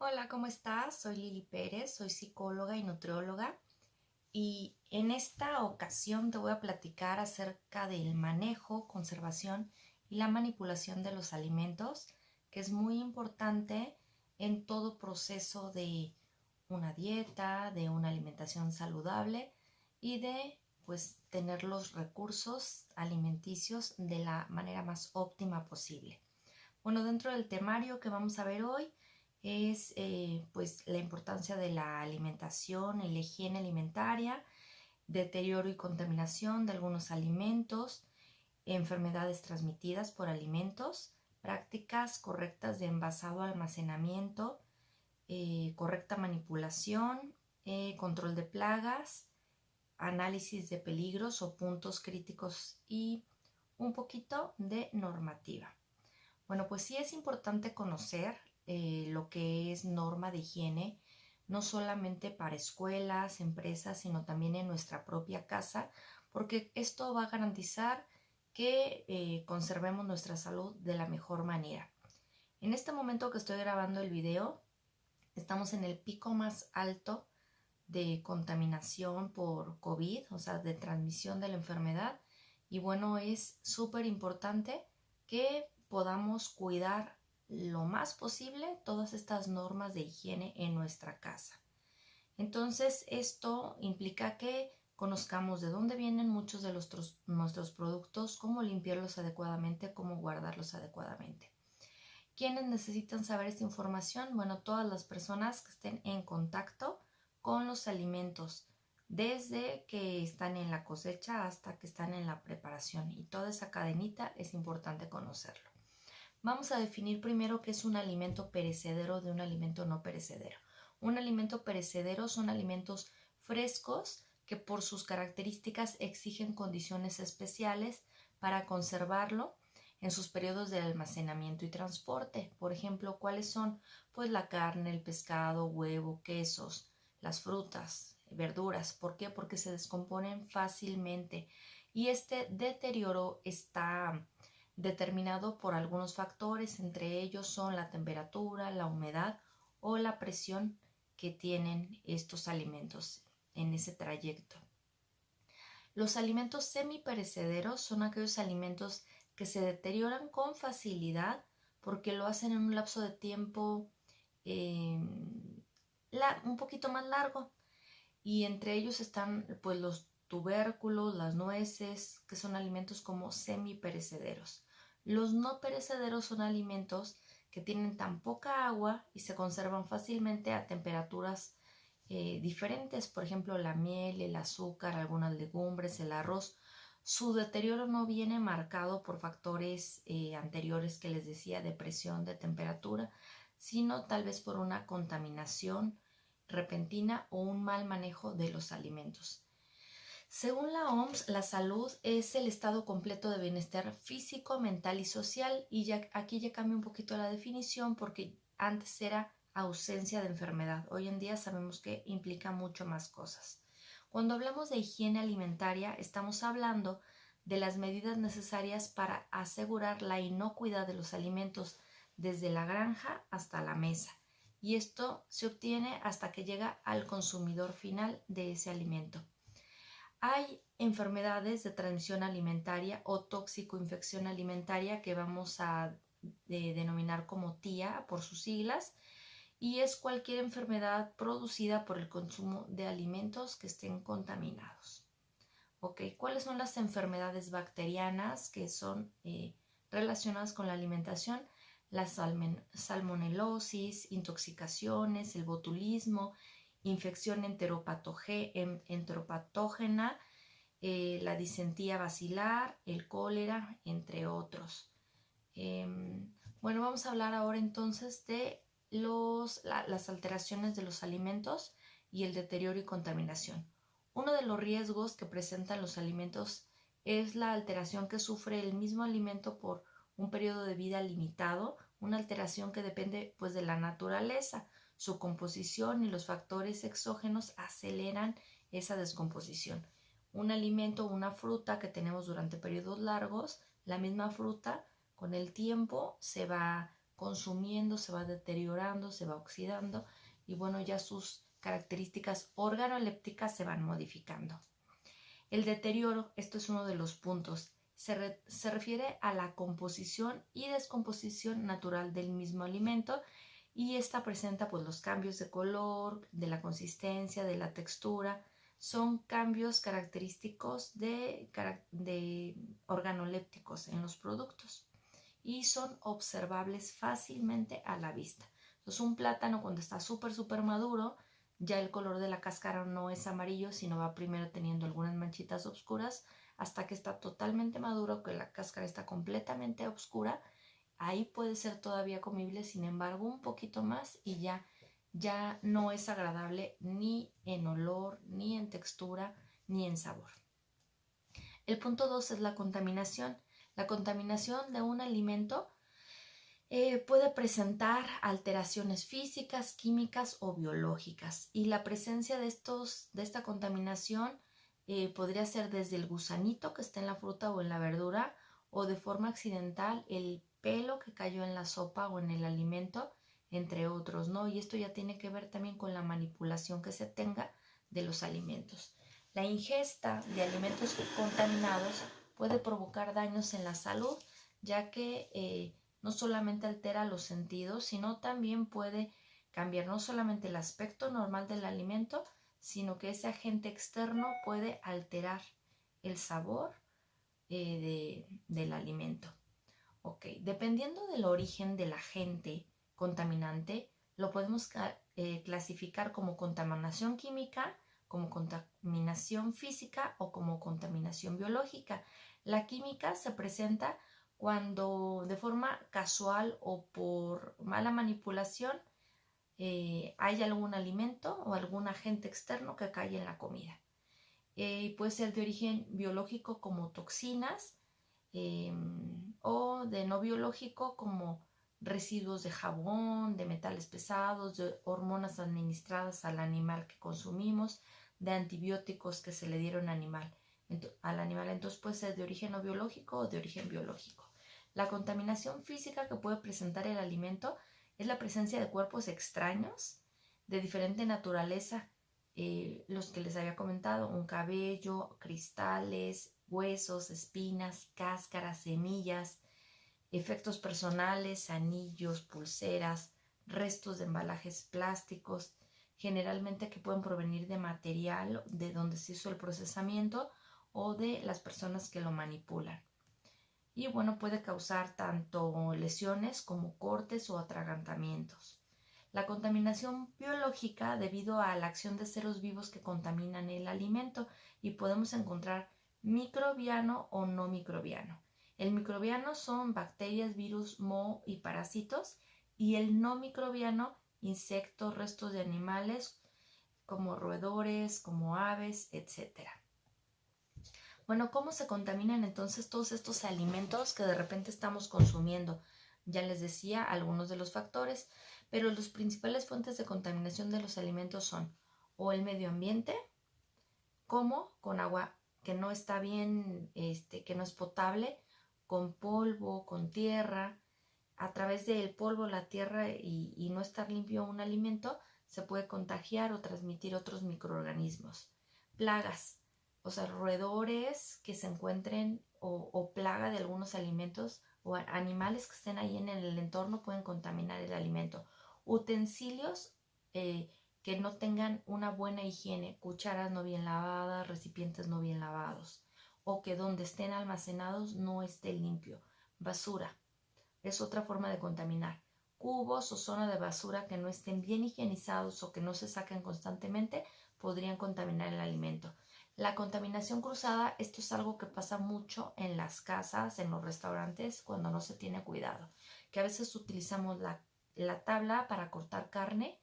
Hola, ¿cómo estás? Soy Lili Pérez, soy psicóloga y nutrióloga y en esta ocasión te voy a platicar acerca del manejo, conservación y la manipulación de los alimentos, que es muy importante en todo proceso de una dieta, de una alimentación saludable y de tener los recursos alimenticios de la manera más óptima posible. Bueno, dentro del temario que vamos a ver hoy es la importancia de la alimentación y la higiene alimentaria, deterioro y contaminación de algunos alimentos, enfermedades transmitidas por alimentos, prácticas correctas de envasado almacenamiento, correcta manipulación, control de plagas, análisis de peligros o puntos críticos y un poquito de normativa. Bueno, pues sí es importante conocer lo que es norma de higiene, no solamente para escuelas, empresas, sino también en nuestra propia casa, porque esto va a garantizar que conservemos nuestra salud de la mejor manera. En este momento que estoy grabando el video, estamos en el pico más alto de contaminación por COVID, o sea, de transmisión de la enfermedad. Y bueno, es súper importante que podamos cuidar lo más posible todas estas normas de higiene en nuestra casa. Entonces, esto implica que conozcamos de dónde vienen muchos de nuestros productos, cómo limpiarlos adecuadamente, cómo guardarlos adecuadamente. ¿Quiénes necesitan saber esta información? Bueno, todas las personas que estén en contacto con los alimentos, desde que están en la cosecha hasta que están en la preparación, y toda esa cadenita es importante conocerlo. Vamos a definir primero qué es un alimento perecedero de un alimento no perecedero. Un alimento perecedero son alimentos frescos que por sus características exigen condiciones especiales para conservarlo en sus periodos de almacenamiento y transporte. Por ejemplo, ¿cuáles son? Pues la carne, el pescado, huevo, quesos, las frutas, verduras. ¿Por qué? Porque se descomponen fácilmente y este deterioro está determinado por algunos factores, entre ellos son la temperatura, la humedad o la presión que tienen estos alimentos en ese trayecto. Los alimentos semiperecederos son aquellos alimentos que se deterioran con facilidad porque lo hacen en un lapso de tiempo eh, un poquito más largo, y entre ellos están pues los tubérculos, las nueces, que son alimentos como semiperecederos. Los no perecederos son alimentos que tienen tan poca agua y se conservan fácilmente a temperaturas diferentes, por ejemplo la miel, el azúcar, algunas legumbres, el arroz. Su deterioro no viene marcado por factores anteriores que les decía, de presión, de temperatura, sino tal vez por una contaminación repentina o un mal manejo de los alimentos. Según la OMS, la salud es el estado completo de bienestar físico, mental y social, y aquí ya cambia un poquito la definición porque antes era ausencia de enfermedad. Hoy en día sabemos que implica mucho más cosas. Cuando hablamos de higiene alimentaria, estamos hablando de las medidas necesarias para asegurar la inocuidad de los alimentos desde la granja hasta la mesa. Y esto se obtiene hasta que llega al consumidor final de ese alimento. Hay enfermedades de transmisión alimentaria o tóxico-infección alimentaria que vamos a denominar como TIA por sus siglas, y es cualquier enfermedad producida por el consumo de alimentos que estén contaminados. ¿Ok? ¿Cuáles son las enfermedades bacterianas que son relacionadas con la alimentación? La salmonelosis, intoxicaciones, el botulismo, infección enteropatógena, la disentía bacilar, el cólera, entre otros. Bueno, vamos a hablar ahora entonces de las alteraciones de los alimentos y el deterioro y contaminación. Uno de los riesgos que presentan los alimentos es la alteración que sufre el mismo alimento por un periodo de vida limitado, una alteración que depende pues de la naturaleza. Su composición y los factores exógenos aceleran esa descomposición. Un alimento o una fruta que tenemos durante periodos largos, la misma fruta con el tiempo se va consumiendo, se va deteriorando, se va oxidando y bueno, ya sus características organolépticas se van modificando. El deterioro, esto es uno de los puntos, se refiere a la composición y descomposición natural del mismo alimento y esta presenta pues los cambios de color, de la consistencia, de la textura, son cambios característicos de organolépticos en los productos y son observables fácilmente a la vista. Entonces un plátano cuando está súper maduro, ya el color de la cáscara no es amarillo, sino va primero teniendo algunas manchitas oscuras hasta que está totalmente maduro, que la cáscara está completamente oscura. Ahí puede ser todavía comible, sin embargo un poquito más y ya no es agradable ni en olor, ni en textura, ni en sabor. El punto 2 es la contaminación. La contaminación de un alimento puede presentar alteraciones físicas, químicas o biológicas y la presencia de esta contaminación podría ser desde el gusanito que está en la fruta o en la verdura o de forma accidental el pelo que cayó en la sopa o en el alimento, entre otros, ¿no? Y esto ya tiene que ver también con la manipulación que se tenga de los alimentos. La ingesta de alimentos contaminados puede provocar daños en la salud, ya que no solamente altera los sentidos, sino también puede cambiar no solamente el aspecto normal del alimento, sino que ese agente externo puede alterar el sabor del alimento. Okay. Dependiendo del origen del agente contaminante, lo podemos clasificar como contaminación química, como contaminación física o como contaminación biológica. La química se presenta cuando de forma casual o por mala manipulación hay algún alimento o algún agente externo que cae en la comida. Puede ser de origen biológico como toxinas o de no biológico como residuos de jabón, de metales pesados, de hormonas administradas al animal que consumimos, de antibióticos que se le dieron al animal. Entonces puede ser de origen no biológico o de origen biológico. La contaminación física que puede presentar el alimento es la presencia de cuerpos extraños de diferente naturaleza, los que les había comentado, un cabello, cristales, huesos, espinas, cáscaras, semillas, efectos personales, anillos, pulseras, restos de embalajes plásticos, generalmente que pueden provenir de material de donde se hizo el procesamiento o de las personas que lo manipulan. Y bueno, puede causar tanto lesiones como cortes o atragantamientos. La contaminación biológica debido a la acción de seres vivos que contaminan el alimento y podemos encontrar microbiano o no microbiano. El microbiano son bacterias, virus, moho y parásitos y el no microbiano, insectos, restos de animales como roedores, como aves, etc. Bueno, ¿cómo se contaminan entonces todos estos alimentos que de repente estamos consumiendo? Ya les decía algunos de los factores, pero las principales fuentes de contaminación de los alimentos son o el medio ambiente, como con agua que no está bien, que no es potable, con polvo, con tierra. A través del polvo, la tierra y no estar limpio un alimento, se puede contagiar o transmitir otros microorganismos. Plagas, o sea, roedores que se encuentren o plaga de algunos alimentos o animales que estén ahí en el entorno pueden contaminar el alimento. Utensilios que no tengan una buena higiene, cucharas no bien lavadas, recipientes no bien lavados, o que donde estén almacenados no esté limpio. Basura es otra forma de contaminar. Cubos o zona de basura que no estén bien higienizados o que no se saquen constantemente podrían contaminar el alimento. La contaminación cruzada, esto es algo que pasa mucho en las casas, en los restaurantes, cuando no se tiene cuidado. Que a veces utilizamos la tabla para cortar carne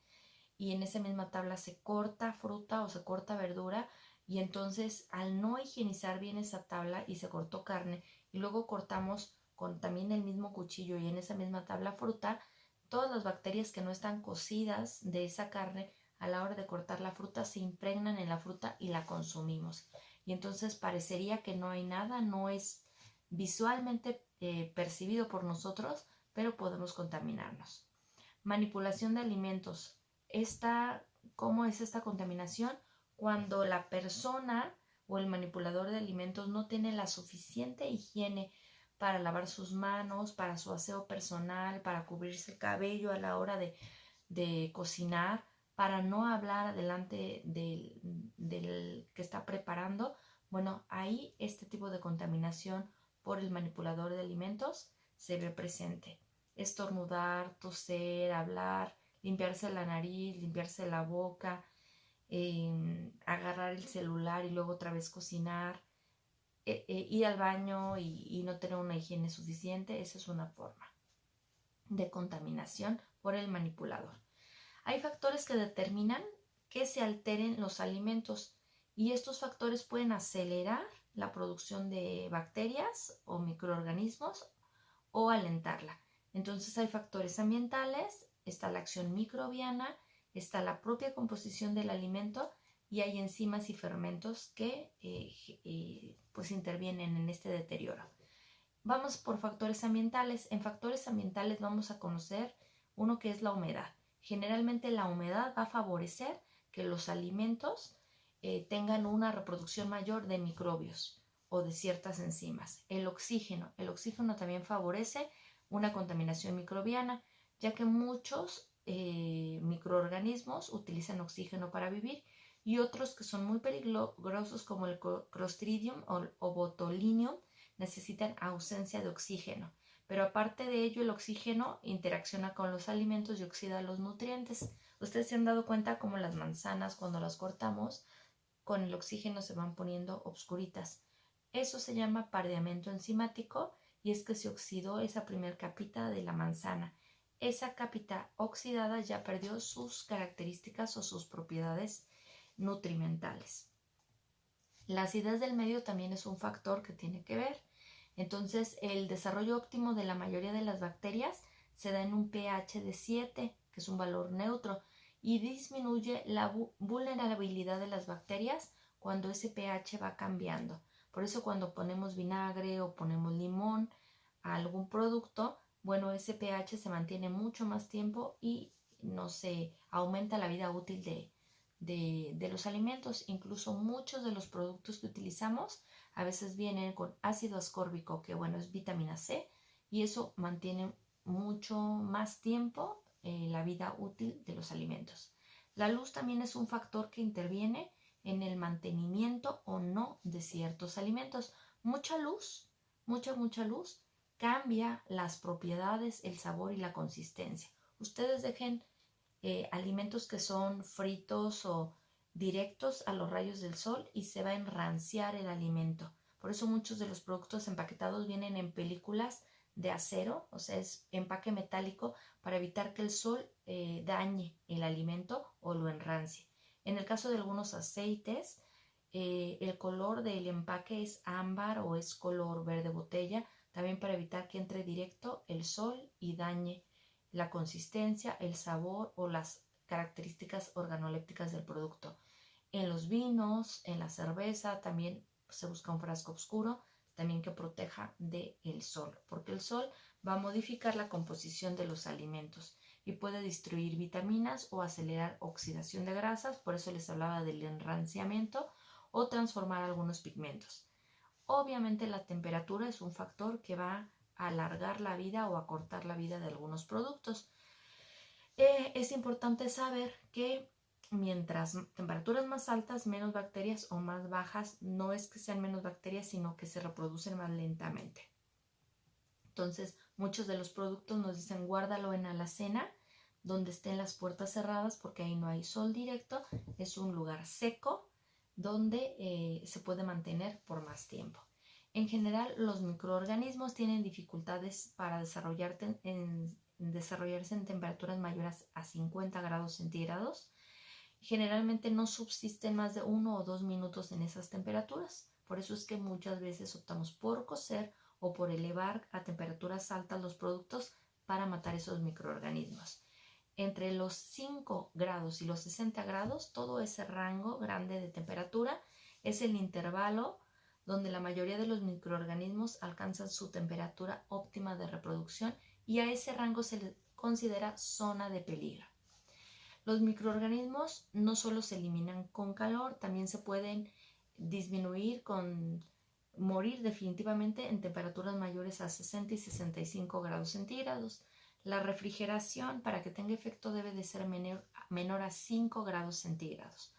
y en esa misma tabla se corta fruta o se corta verdura y entonces al no higienizar bien esa tabla y se cortó carne y luego cortamos con también el mismo cuchillo y en esa misma tabla fruta, todas las bacterias que no están cocidas de esa carne a la hora de cortar la fruta se impregnan en la fruta y la consumimos. Y entonces parecería que no hay nada, no es visualmente percibido por nosotros, pero podemos contaminarnos. Manipulación de alimentos. ¿Cómo es esta contaminación? Cuando la persona o el manipulador de alimentos no tiene la suficiente higiene para lavar sus manos, para su aseo personal, para cubrirse el cabello a la hora de cocinar, para no hablar delante del que está preparando. Bueno, ahí este tipo de contaminación por el manipulador de alimentos se ve presente. Estornudar, toser, hablar, limpiarse la nariz, limpiarse la boca, agarrar el celular y luego otra vez cocinar, ir al baño y no tener una higiene suficiente. Esa es una forma de contaminación por el manipulador. Hay factores que determinan que se alteren los alimentos y estos factores pueden acelerar la producción de bacterias o microorganismos o alentarla. Entonces hay factores ambientales, está la acción microbiana, está la propia composición del alimento y hay enzimas y fermentos que pues intervienen en este deterioro. Vamos por factores ambientales. En factores ambientales vamos a conocer uno que es la humedad. Generalmente la humedad va a favorecer que los alimentos tengan una reproducción mayor de microbios o de ciertas enzimas. El oxígeno también favorece una contaminación microbiana, ya que muchos microorganismos utilizan oxígeno para vivir y otros que son muy peligrosos como el Clostridium o Botulinum necesitan ausencia de oxígeno. Pero aparte de ello, el oxígeno interacciona con los alimentos y oxida los nutrientes. Ustedes se han dado cuenta cómo las manzanas, cuando las cortamos, con el oxígeno se van poniendo obscuritas. Eso se llama pareamiento enzimático y es que se oxidó esa primera capita de la manzana. Esa capita oxidada ya perdió sus características o sus propiedades nutrimentales. La acidez del medio también es un factor que tiene que ver. Entonces, el desarrollo óptimo de la mayoría de las bacterias se da en un pH de 7, que es un valor neutro, y disminuye la vulnerabilidad de las bacterias cuando ese pH va cambiando. Por eso cuando ponemos vinagre o ponemos limón a algún producto, bueno, ese pH se mantiene mucho más tiempo y no se aumenta la vida útil de los alimentos. Incluso muchos de los productos que utilizamos a veces vienen con ácido ascórbico, que bueno, es vitamina C, y eso mantiene mucho más tiempo la vida útil de los alimentos. La luz también es un factor que interviene en el mantenimiento o no de ciertos alimentos. Mucha luz cambia las propiedades, el sabor y la consistencia. Ustedes dejen alimentos que son fritos o directos a los rayos del sol y se va a enranciar el alimento. Por eso muchos de los productos empaquetados vienen en películas de acero, o sea, es empaque metálico para evitar que el sol dañe el alimento o lo enrancie. En el caso de algunos aceites, el color del empaque es ámbar o es color verde botella, también para evitar que entre directo el sol y dañe la consistencia, el sabor o las características organolépticas del producto. En los vinos, en la cerveza, también se busca un frasco oscuro, también que proteja del sol, porque el sol va a modificar la composición de los alimentos y puede destruir vitaminas o acelerar oxidación de grasas, por eso les hablaba del enranciamiento o transformar algunos pigmentos. Obviamente la temperatura es un factor que va a alargar la vida o acortar la vida de algunos productos. Es importante saber que mientras temperaturas más altas, menos bacterias o más bajas, no es que sean menos bacterias, sino que se reproducen más lentamente. Entonces, muchos de los productos nos dicen guárdalo en alacena, donde estén las puertas cerradas, porque ahí no hay sol directo, es un lugar seco donde se puede mantener por más tiempo. En general, los microorganismos tienen dificultades para desarrollarse en temperaturas mayores a 50 grados centígrados. Generalmente no subsisten más de 1 o 2 minutos en esas temperaturas. Por eso es que muchas veces optamos por cocer o por elevar a temperaturas altas los productos para matar esos microorganismos. Entre los 5 grados y los 60 grados, todo ese rango grande de temperatura es el intervalo donde la mayoría de los microorganismos alcanzan su temperatura óptima de reproducción y a ese rango se le considera zona de peligro. Los microorganismos no solo se eliminan con calor, también se pueden disminuir morir definitivamente en temperaturas mayores a 60 y 65 grados centígrados. La refrigeración para que tenga efecto debe de ser menor a 5 grados centígrados.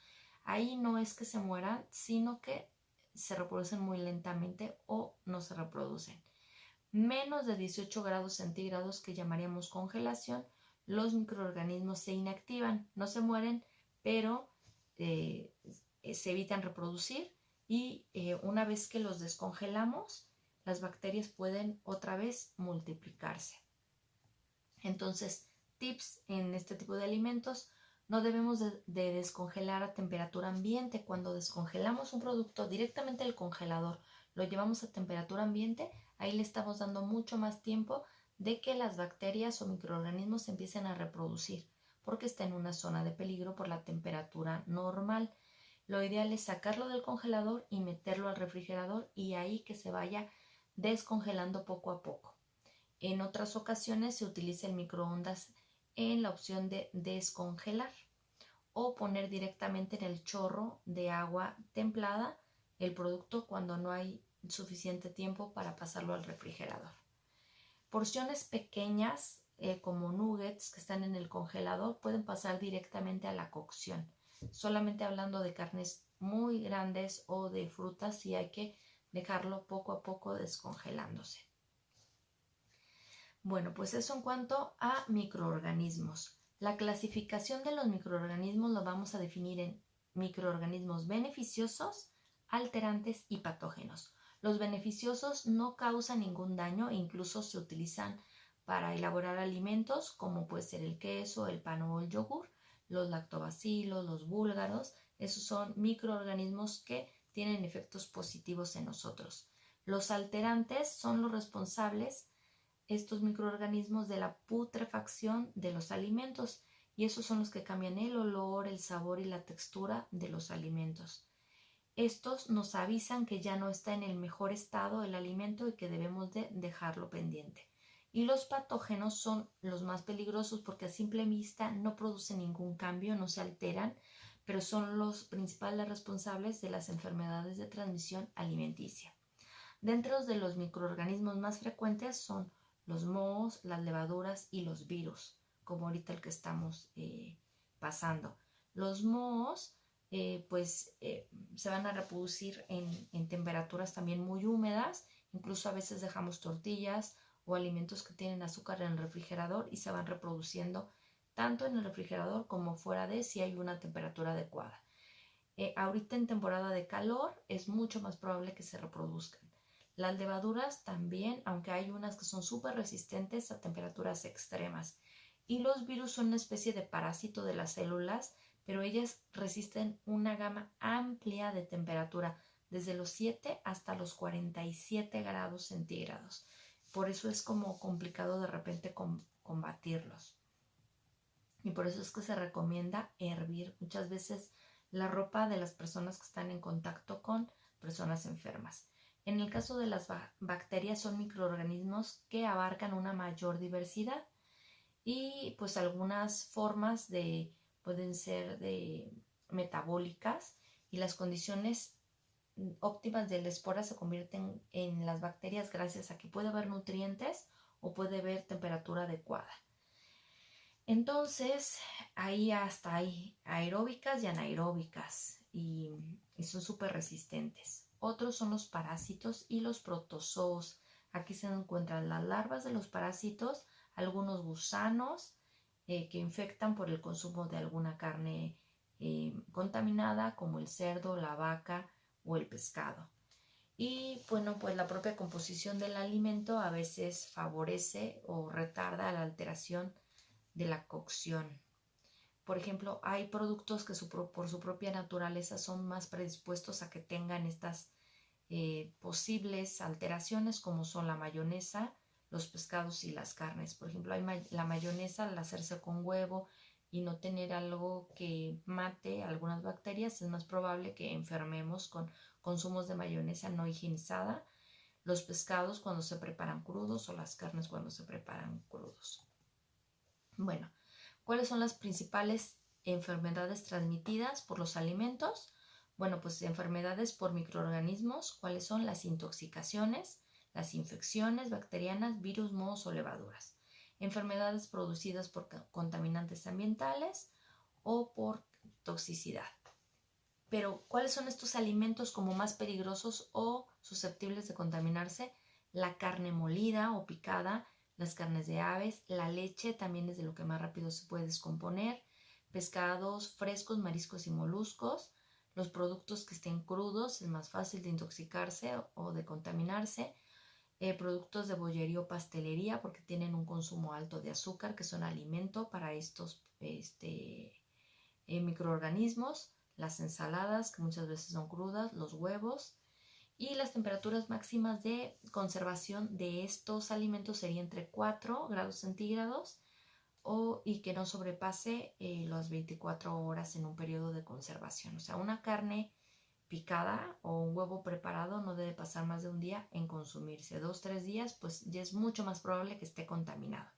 Ahí no es que se mueran, sino que se reproducen muy lentamente o no se reproducen. Menos de 18 grados centígrados, que llamaríamos congelación, los microorganismos se inactivan, no se mueren, pero se evitan reproducir y una vez que los descongelamos, las bacterias pueden otra vez multiplicarse. Entonces, tips en este tipo de alimentos: no debemos de descongelar a temperatura ambiente. Cuando descongelamos un producto directamente del congelador, lo llevamos a temperatura ambiente, ahí le estamos dando mucho más tiempo de que las bacterias o microorganismos se empiecen a reproducir, porque está en una zona de peligro por la temperatura normal. Lo ideal es sacarlo del congelador y meterlo al refrigerador y ahí que se vaya descongelando poco a poco. En otras ocasiones se utiliza el microondas en la opción de descongelar o poner directamente en el chorro de agua templada el producto cuando no hay suficiente tiempo para pasarlo al refrigerador. Porciones pequeñas como nuggets que están en el congelador pueden pasar directamente a la cocción. Solamente hablando de carnes muy grandes o de frutas, sí hay que dejarlo poco a poco descongelándose. Bueno, pues eso en cuanto a microorganismos. La clasificación de los microorganismos lo vamos a definir en microorganismos beneficiosos, alterantes y patógenos. Los beneficiosos no causan ningún daño e incluso se utilizan para elaborar alimentos como puede ser el queso, el pan o el yogur. Los lactobacilos, los búlgaros, esos son microorganismos que tienen efectos positivos en nosotros. Los alterantes son los responsables, estos microorganismos, de la putrefacción de los alimentos, y esos son los que cambian el olor, el sabor y la textura de los alimentos. Estos nos avisan que ya no está en el mejor estado el alimento y que debemos de dejarlo pendiente. Y los patógenos son los más peligrosos porque a simple vista no producen ningún cambio, no se alteran, pero son los principales responsables de las enfermedades de transmisión alimenticia. Dentro de los microorganismos más frecuentes son los mohos, las levaduras y los virus, como ahorita el que estamos pasando. Los mohos se van a reproducir en temperaturas también muy húmedas, incluso a veces dejamos tortillas o alimentos que tienen azúcar en el refrigerador y se van reproduciendo tanto en el refrigerador como fuera de, si hay una temperatura adecuada. Ahorita en temporada de calor es mucho más probable que se reproduzcan. Las levaduras también, aunque hay unas que son súper resistentes a temperaturas extremas. Y los virus son una especie de parásito de las células, pero ellas resisten una gama amplia de temperatura, desde los 7 hasta los 47 grados centígrados. Por eso es como complicado de repente combatirlos. Y por eso es que se recomienda hervir muchas veces la ropa de las personas que están en contacto con personas enfermas. En el caso de las bacterias, son microorganismos que abarcan una mayor diversidad y pues algunas formas pueden ser metabólicas, y las condiciones óptimas de la espora se convierten en las bacterias gracias a que puede haber nutrientes o puede haber temperatura adecuada. Entonces, ahí hasta hay aeróbicas y anaeróbicas y son súper resistentes. Otros son los parásitos y los protozoos. Aquí se encuentran las larvas de los parásitos, algunos gusanos que infectan por el consumo de alguna carne contaminada, como el cerdo, la vaca o el pescado. Y bueno, pues la propia composición del alimento a veces favorece o retarda la alteración de la cocción. Por ejemplo, hay productos que por su propia naturaleza son más predispuestos a que tengan estas posibles alteraciones, como son la mayonesa, los pescados y las carnes. Por ejemplo, la mayonesa, al hacerse con huevo y no tener algo que mate algunas bacterias, es más probable que enfermemos con consumos de mayonesa no higienizada. los pescados cuando se preparan crudos o las carnes cuando se preparan crudos. Bueno, ¿cuáles son las principales enfermedades transmitidas por los alimentos? Bueno, pues enfermedades por microorganismos, ¿cuáles son? Las intoxicaciones, las infecciones bacterianas, virus, mohos o levaduras. Enfermedades producidas por contaminantes ambientales o por toxicidad. Pero, ¿cuáles son estos alimentos como más peligrosos o susceptibles de contaminarse? La carne molida o picada, las carnes de aves, la leche también es de lo que más rápido se puede descomponer, pescados frescos, mariscos y moluscos, los productos que estén crudos es más fácil de intoxicarse o de contaminarse, productos de bollería o pastelería porque tienen un consumo alto de azúcar que son alimento para estos microorganismos, las ensaladas que muchas veces son crudas, los huevos, y las temperaturas máximas de conservación de estos alimentos sería entre 4 grados centígrados y que no sobrepase las 24 horas en un periodo de conservación. O sea, una carne picada o un huevo preparado no debe pasar más de un día en consumirse. 2-3 días, pues ya es mucho más probable que esté contaminado.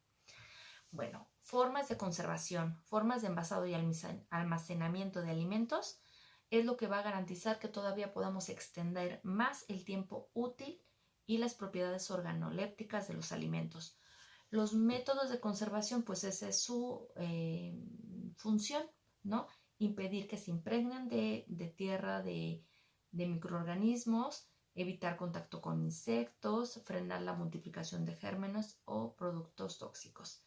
Bueno, formas de conservación, formas de envasado y almacenamiento de alimentos es lo que va a garantizar que todavía podamos extender más el tiempo útil y las propiedades organolépticas de los alimentos. Los métodos de conservación, pues esa es su función, ¿no? Impedir que se impregnen de tierra, de microorganismos, evitar contacto con insectos, frenar la multiplicación de gérmenes o productos tóxicos.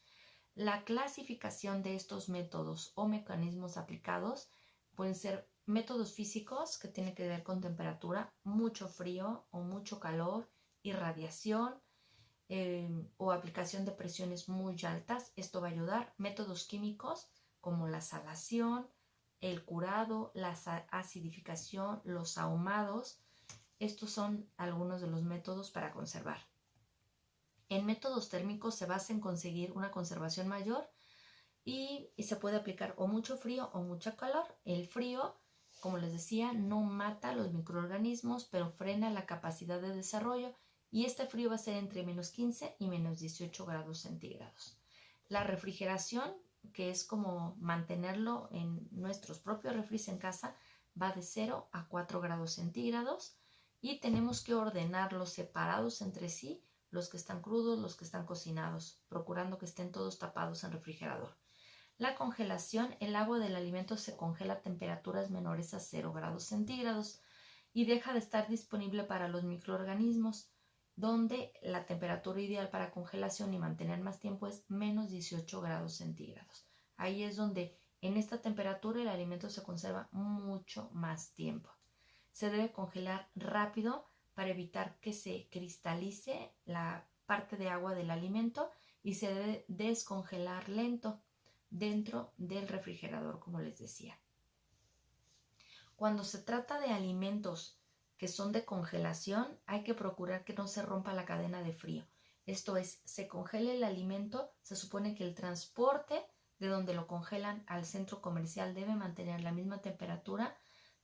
La clasificación de estos métodos o mecanismos aplicados pueden ser métodos físicos que tienen que ver con temperatura, mucho frío o mucho calor, irradiación o aplicación de presiones muy altas. Esto va a ayudar. Métodos químicos como la salación, el curado, la acidificación, los ahumados. Estos son algunos de los métodos para conservar. En métodos térmicos se basa en conseguir una conservación mayor y se puede aplicar o mucho frío o mucho calor. El frío, como les decía, no mata los microorganismos, pero frena la capacidad de desarrollo y este frío va a ser entre menos 15 y menos 18 grados centígrados. La refrigeración, que es como mantenerlo en nuestros propios refris en casa, va de 0 a 4 grados centígrados y tenemos que ordenarlos separados entre sí, los que están crudos, los que están cocinados, procurando que estén todos tapados en refrigerador. La congelación, el agua del alimento se congela a temperaturas menores a 0 grados centígrados y deja de estar disponible para los microorganismos, donde la temperatura ideal para congelación y mantener más tiempo es menos 18 grados centígrados. Ahí es donde en esta temperatura el alimento se conserva mucho más tiempo. Se debe congelar rápido para evitar que se cristalice la parte de agua del alimento y se debe descongelar lento dentro del refrigerador, como les decía. Cuando se trata de alimentos que son de congelación, hay que procurar que no se rompa la cadena de frío. Esto es, se congela el alimento, se supone que el transporte de donde lo congelan al centro comercial debe mantener la misma temperatura.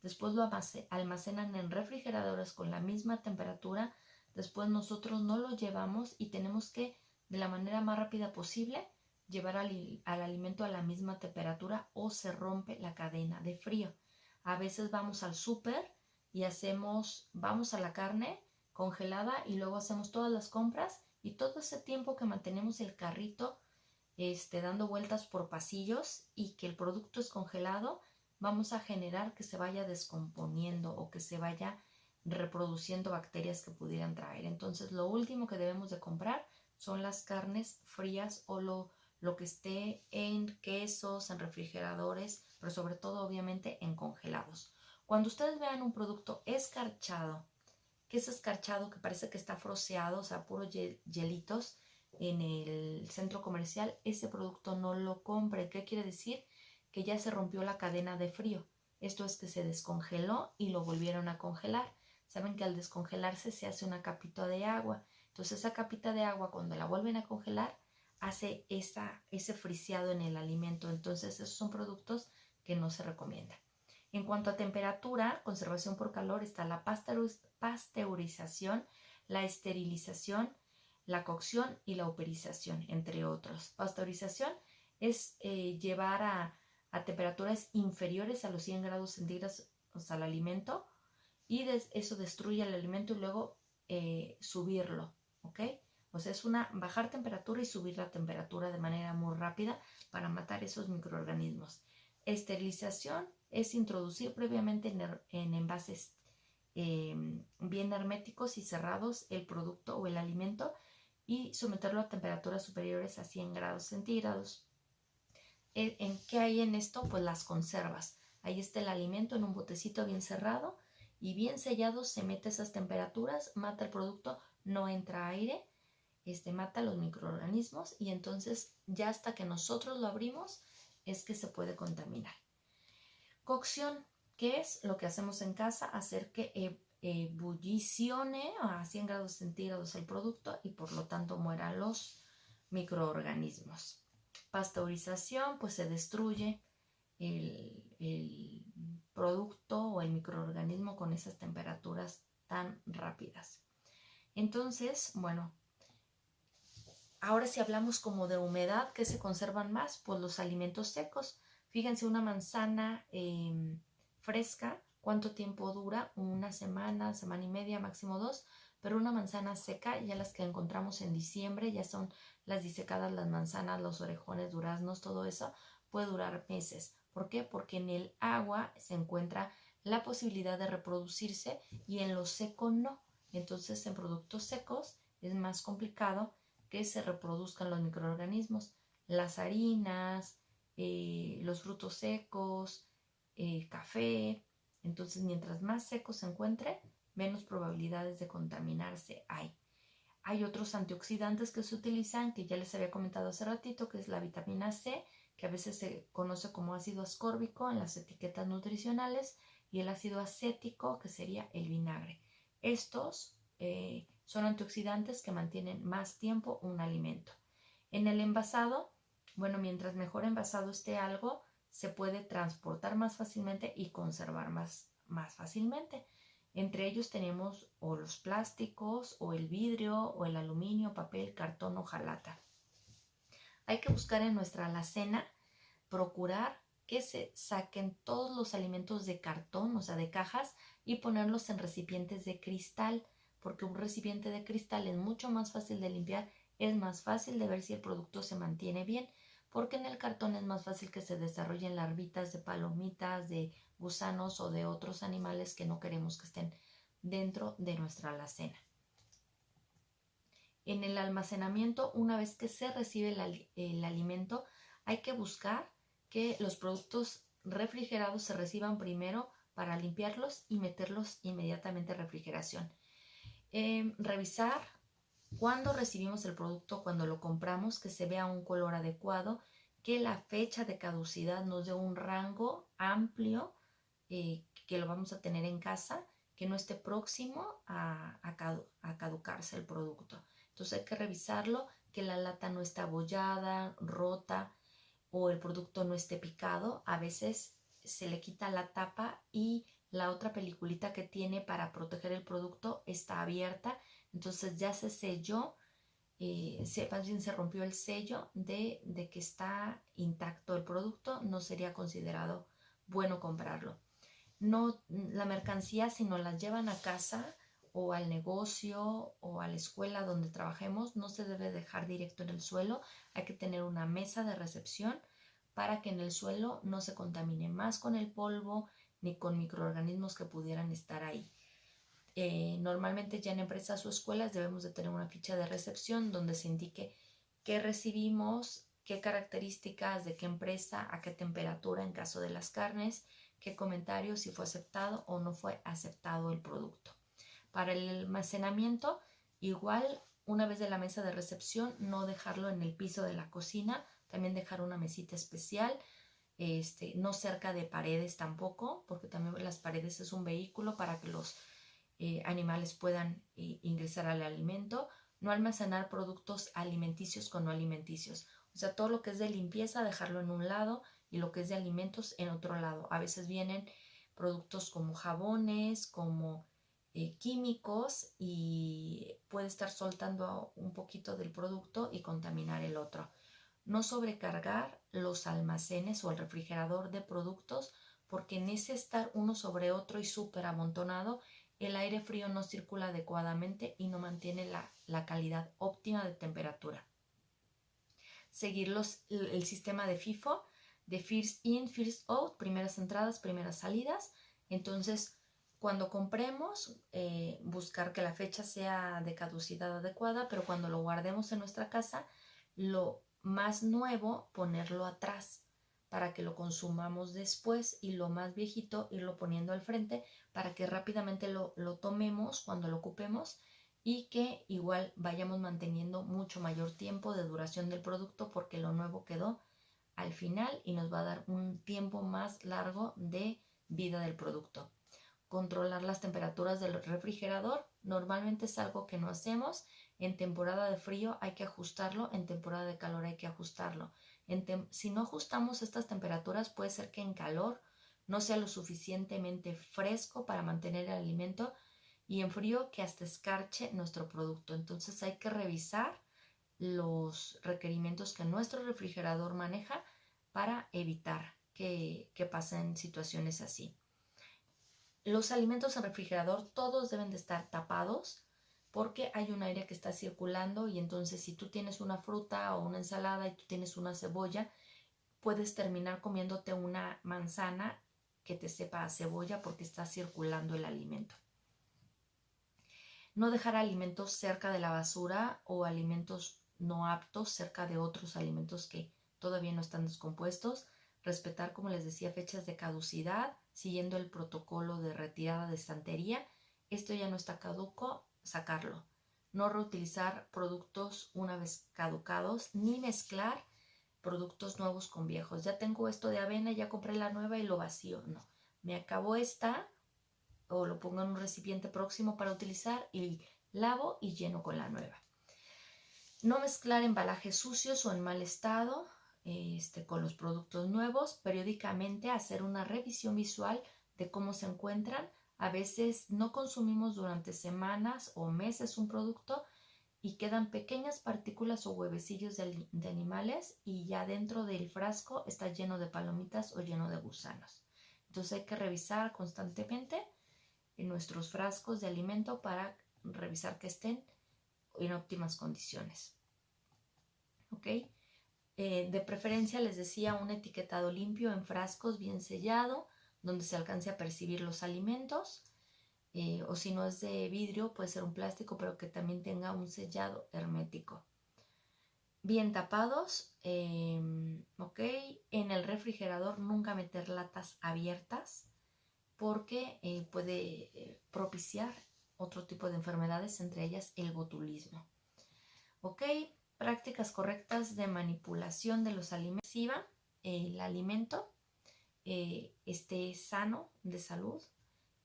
Después lo almacenan en refrigeradores con la misma temperatura. Después nosotros no lo llevamos y tenemos que, de la manera más rápida posible, llevar al alimento a la misma temperatura o se rompe la cadena de frío. A veces vamos al súper y vamos a la carne congelada y luego hacemos todas las compras y todo ese tiempo que mantenemos el carrito dando vueltas por pasillos y que el producto es congelado, vamos a generar que se vaya descomponiendo o que se vaya reproduciendo bacterias que pudieran traer. Entonces, lo último que debemos de comprar son las carnes frías o lo que esté en quesos, en refrigeradores, pero sobre todo, obviamente, en congelados. Cuando ustedes vean un producto escarchado, que es escarchado, que parece que está froceado, o sea, puros hielitos en el centro comercial, ese producto no lo compre. ¿Qué quiere decir? Que ya se rompió la cadena de frío. Esto es que se descongeló y lo volvieron a congelar. Saben que al descongelarse se hace una capita de agua. Entonces esa capita de agua, cuando la vuelven a congelar, hace ese friseado en el alimento. Entonces esos son productos que no se recomiendan. En cuanto a temperatura, conservación por calor, está la pasteurización. la esterilización, la cocción y la uperización, entre otros. Pasteurización es llevar a temperaturas inferiores a los 100 grados centígrados al alimento, y eso destruye el alimento y luego subirlo, ¿ok? O sea, es bajar temperatura y subir la temperatura de manera muy rápida para matar esos microorganismos. Esterilización es introducir previamente en envases bien herméticos y cerrados el producto o el alimento y someterlo a temperaturas superiores a 100 grados centígrados. ¿En qué hay en esto? Pues las conservas. Ahí está el alimento en un botecito bien cerrado y bien sellado, se mete a esas temperaturas, mata el producto, no entra aire, mata los microorganismos, y entonces ya hasta que nosotros lo abrimos es que se puede contaminar. Cocción, ¿qué es? Lo que hacemos en casa, hacer que ebullicione a 100 grados centígrados el producto y por lo tanto mueran los microorganismos. Pasteurización, pues se destruye el producto o el microorganismo con esas temperaturas tan rápidas. Entonces, bueno, ahora si hablamos como de humedad, ¿qué se conservan más? Pues los alimentos secos. Fíjense, una manzana fresca, ¿cuánto tiempo dura? Una semana, semana y media, máximo 2. Pero una manzana seca, ya las que encontramos en diciembre, ya son las disecadas, las manzanas, los orejones, duraznos, todo eso puede durar meses. ¿Por qué? Porque en el agua se encuentra la posibilidad de reproducirse y en lo seco no. Entonces, en productos secos es más complicado que se reproduzcan los microorganismos. Las harinas, los frutos secos, café. Entonces, mientras más seco se encuentre, menos probabilidades de contaminarse hay. Hay otros antioxidantes que se utilizan, que ya les había comentado hace ratito, que es la vitamina C, que a veces se conoce como ácido ascórbico en las etiquetas nutricionales, y el ácido acético, que sería el vinagre. Estos son antioxidantes que mantienen más tiempo un alimento. En el envasado, bueno, mientras mejor envasado esté algo, se puede transportar más fácilmente y conservar más fácilmente. Entre ellos tenemos o los plásticos, o el vidrio, o el aluminio, papel, cartón, hojalata. Hay que buscar en nuestra alacena, procurar que se saquen todos los alimentos de cartón, o sea, de cajas, y ponerlos en recipientes de cristal, porque un recipiente de cristal es mucho más fácil de limpiar, es más fácil de ver si el producto se mantiene bien, porque en el cartón es más fácil que se desarrollen larvitas de palomitas, de gusanos o de otros animales que no queremos que estén dentro de nuestra alacena. En el almacenamiento, una vez que se recibe el alimento, hay que buscar que los productos refrigerados se reciban primero para limpiarlos y meterlos inmediatamente a refrigeración. Revisar cuando recibimos el producto, cuando lo compramos, que se vea un color adecuado, que la fecha de caducidad nos dé un rango amplio, que lo vamos a tener en casa, que no esté próximo a caducarse el producto. Entonces hay que revisarlo, que la lata no esté abollada, rota, o el producto no esté picado. A veces se le quita la tapa y la otra peliculita que tiene para proteger el producto está abierta, entonces ya se selló, más bien se rompió el sello de que está intacto el producto, no sería considerado bueno comprarlo. No, la mercancía, si nos la llevan a casa o al negocio o a la escuela donde trabajemos, no se debe dejar directo en el suelo. Hay que tener una mesa de recepción para que en el suelo no se contamine más con el polvo ni con microorganismos que pudieran estar ahí. Normalmente ya en empresas o escuelas debemos de tener una ficha de recepción donde se indique qué recibimos, qué características, de qué empresa, a qué temperatura en caso de las carnes, qué comentarios, si fue aceptado o no fue aceptado el producto. Para el almacenamiento, igual, una vez de la mesa de recepción, no dejarlo en el piso de la cocina, también dejar una mesita especial, no cerca de paredes tampoco, porque también las paredes es un vehículo para que los animales puedan ingresar al alimento. No almacenar productos alimenticios con no alimenticios. O sea, todo lo que es de limpieza, dejarlo en un lado, y lo que es de alimentos en otro lado. A veces vienen productos como jabones, como químicos y puede estar soltando un poquito del producto y contaminar el otro. No sobrecargar los almacenes o el refrigerador de productos, porque en ese estar uno sobre otro y súper amontonado, el aire frío no circula adecuadamente y no mantiene la calidad óptima de temperatura. Seguir el sistema de FIFO, de First In, First Out, primeras entradas, primeras salidas. Entonces, cuando compremos, buscar que la fecha sea de caducidad adecuada, pero cuando lo guardemos en nuestra casa, lo más nuevo, ponerlo atrás para que lo consumamos después, y lo más viejito, irlo poniendo al frente para que rápidamente lo tomemos cuando lo ocupemos, y que igual vayamos manteniendo mucho mayor tiempo de duración del producto, porque lo nuevo quedó al final y nos va a dar un tiempo más largo de vida del producto. Controlar las temperaturas del refrigerador normalmente es algo que no hacemos. En temporada de frío hay que ajustarlo, en temporada de calor hay que ajustarlo. Si no ajustamos estas temperaturas, puede ser que en calor no sea lo suficientemente fresco para mantener el alimento, y en frío que hasta escarche nuestro producto. Entonces hay que revisar los requerimientos que nuestro refrigerador maneja para evitar que pasen situaciones así. Los alimentos en refrigerador todos deben de estar tapados, porque hay un aire que está circulando, y entonces si tú tienes una fruta o una ensalada y tú tienes una cebolla, puedes terminar comiéndote una manzana que te sepa a cebolla porque está circulando el alimento. No dejar alimentos cerca de la basura o alimentos no aptos cerca de otros alimentos que todavía no están descompuestos. Respetar, como les decía, fechas de caducidad, siguiendo el protocolo de retirada de estantería. Esto ya no está caduco, sacarlo. No reutilizar productos una vez caducados, ni mezclar productos nuevos con viejos. Ya tengo esto de avena, ya compré la nueva y lo vacío. No, me acabó esta, o lo pongo en un recipiente próximo para utilizar y lavo y lleno con la nueva. No mezclar embalajes sucios o en mal estado con los productos nuevos. Periódicamente hacer una revisión visual de cómo se encuentran. A veces no consumimos durante semanas o meses un producto y quedan pequeñas partículas o huevecillos de animales, y ya dentro del frasco está lleno de palomitas o lleno de gusanos. Entonces hay que revisar constantemente en nuestros frascos de alimento para revisar que estén en óptimas condiciones. ¿Ok? De preferencia, les decía, un etiquetado limpio en frascos bien sellado, donde se alcance a percibir los alimentos, o si no es de vidrio, puede ser un plástico, pero que también tenga un sellado hermético. Bien tapados, ¿ok? En el refrigerador nunca meter latas abiertas, porque puede propiciar otro tipo de enfermedades, entre ellas el botulismo. ¿Ok? Prácticas correctas de manipulación de los alimentos. El alimento esté sano de salud,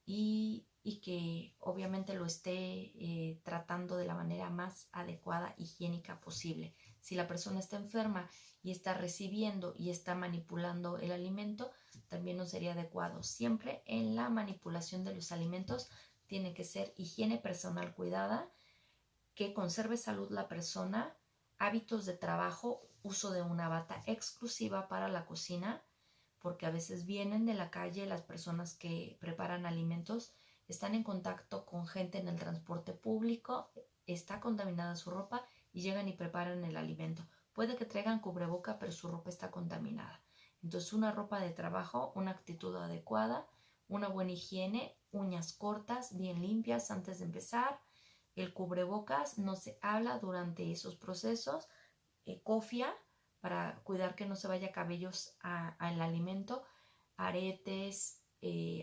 y que obviamente lo esté tratando de la manera más adecuada, higiénica posible. Si la persona está enferma y está recibiendo y está manipulando el alimento, también no sería adecuado. Siempre en la manipulación de los alimentos tiene que ser higiene personal cuidada, que conserve salud la persona, hábitos de trabajo, uso de una bata exclusiva para la cocina, porque a veces vienen de la calle las personas que preparan alimentos, están en contacto con gente en el transporte público, está contaminada su ropa y llegan y preparan el alimento. Puede que traigan cubreboca, pero su ropa está contaminada. Entonces, una ropa de trabajo, una actitud adecuada, una buena higiene, uñas cortas, bien limpias antes de empezar. El cubrebocas no se habla durante esos procesos. Cofia, para cuidar que no se vaya cabellos al alimento. Aretes,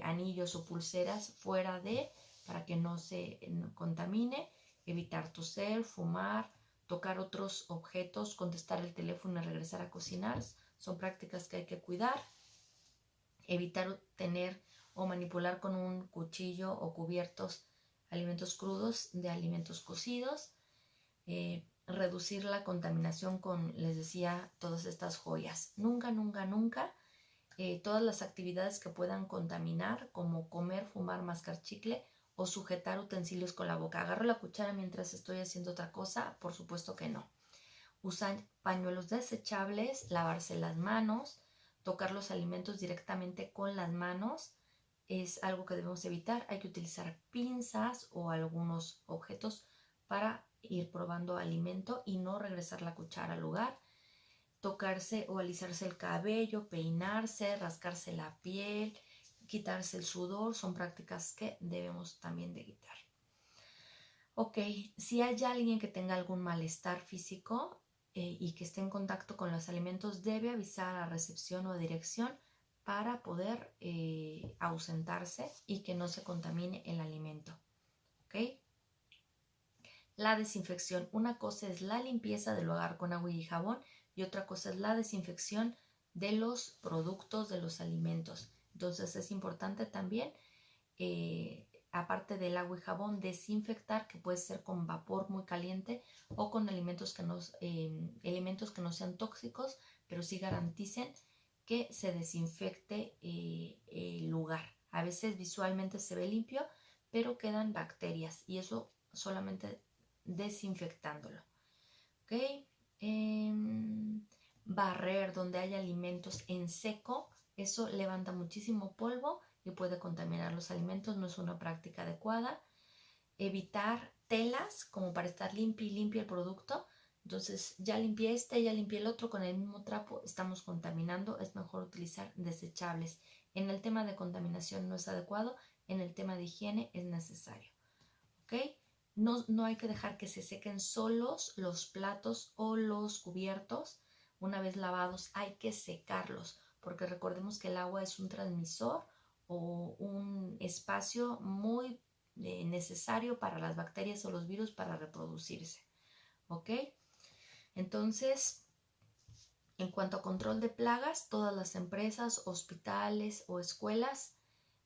anillos o pulseras fuera de, para que no se contamine. Evitar toser, fumar, tocar otros objetos, contestar el teléfono y regresar a cocinar. Son prácticas que hay que cuidar. Evitar tener o manipular con un cuchillo o cubiertos alimentos crudos de alimentos cocidos. Reducir la contaminación con, les decía, todas estas joyas. Nunca, nunca, nunca todas las actividades que puedan contaminar, como comer, fumar, mascar chicle o sujetar utensilios con la boca. ¿Agarro la cuchara mientras estoy haciendo otra cosa? Por supuesto que no. Usar pañuelos desechables, lavarse las manos, tocar los alimentos directamente con las manos es algo que debemos evitar. Hay que utilizar pinzas o algunos objetos para ir probando alimento y no regresar la cuchara al lugar. Tocarse o alisarse el cabello, peinarse, rascarse la piel, quitarse el sudor, son prácticas que debemos también de evitar. Ok, si hay alguien que tenga algún malestar físico y que esté en contacto con los alimentos, debe avisar a recepción o a dirección para poder ausentarse y que no se contamine el alimento. ¿Ok? La desinfección. Una cosa es la limpieza del hogar con agua y jabón y otra cosa es la desinfección de los productos, de los alimentos. Entonces es importante también, aparte del agua y jabón, desinfectar, que puede ser con vapor muy caliente o con elementos que no sean tóxicos, pero sí garanticen que se desinfecte el lugar. A veces visualmente se ve limpio, pero quedan bacterias y eso solamente desinfectándolo. ¿Ok? Barrer donde hay alimentos en seco, eso levanta muchísimo polvo y puede contaminar los alimentos, no es una práctica adecuada. Evitar telas como para estar limpio y limpio el producto. Entonces ya limpié ya limpié el otro con el mismo trapo, estamos contaminando, es mejor utilizar desechables. En el tema de contaminación no es adecuado, en el tema de higiene es necesario. ¿Ok? No hay que dejar que se sequen solos los platos o los cubiertos. Una vez lavados hay que secarlos, porque recordemos que el agua es un transmisor o un espacio muy necesario para las bacterias o los virus para reproducirse. ¿Ok? Entonces, en cuanto a control de plagas, todas las empresas, hospitales o escuelas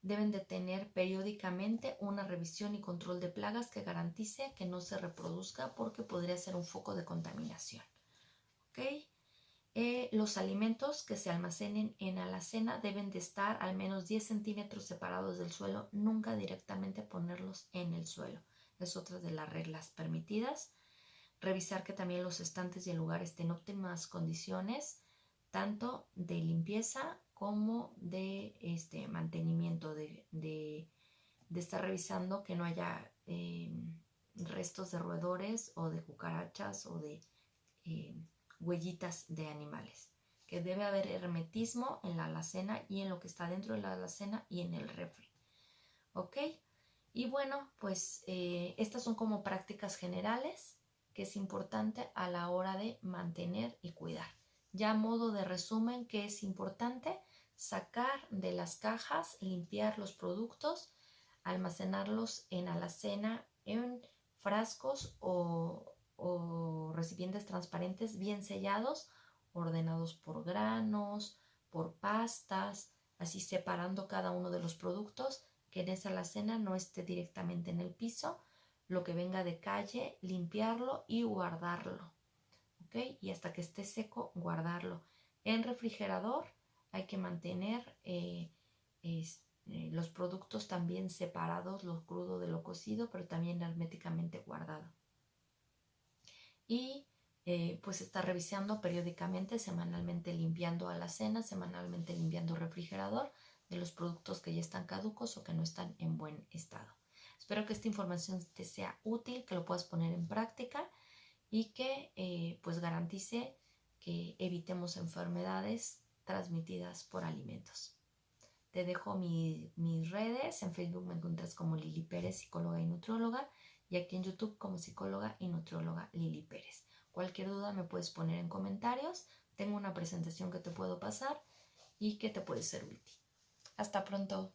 deben de tener periódicamente una revisión y control de plagas que garantice que no se reproduzca porque podría ser un foco de contaminación. ¿Okay? Los alimentos que se almacenen en alacena deben de estar al menos 10 centímetros separados del suelo, nunca directamente ponerlos en el suelo. Es otra de las reglas permitidas. Revisar que también los estantes y el lugar estén en óptimas condiciones, tanto de limpieza como de mantenimiento, de estar revisando que no haya restos de roedores o de cucarachas o de huellitas de animales. Que debe haber hermetismo en la alacena y en lo que está dentro de la alacena y en el refri. ¿Ok? Y bueno, pues estas son como prácticas generales que es importante a la hora de mantener y cuidar. Ya a modo de resumen, ¿qué es importante? Sacar de las cajas, limpiar los productos, almacenarlos en alacena, en frascos o recipientes transparentes bien sellados, ordenados por granos, por pastas, así separando cada uno de los productos, que en esa alacena no esté directamente en el piso, lo que venga de calle, limpiarlo y guardarlo. ¿Ok? Y hasta que esté seco, guardarlo. En refrigerador hay que mantener los productos también separados, lo crudo de lo cocido, pero también herméticamente guardado. Y pues estar revisando periódicamente, semanalmente limpiando alacena, semanalmente limpiando refrigerador de los productos que ya están caducos o que no están en buen estado. Espero que esta información te sea útil, que lo puedas poner en práctica y que pues garantice que evitemos enfermedades transmitidas por alimentos. Te dejo mis redes. En Facebook me encuentras como Lili Pérez, psicóloga y nutrióloga, y aquí en YouTube como psicóloga y nutrióloga Lili Pérez. Cualquier duda me puedes poner en comentarios. Tengo una presentación que te puedo pasar y que te puede ser útil. Hasta pronto.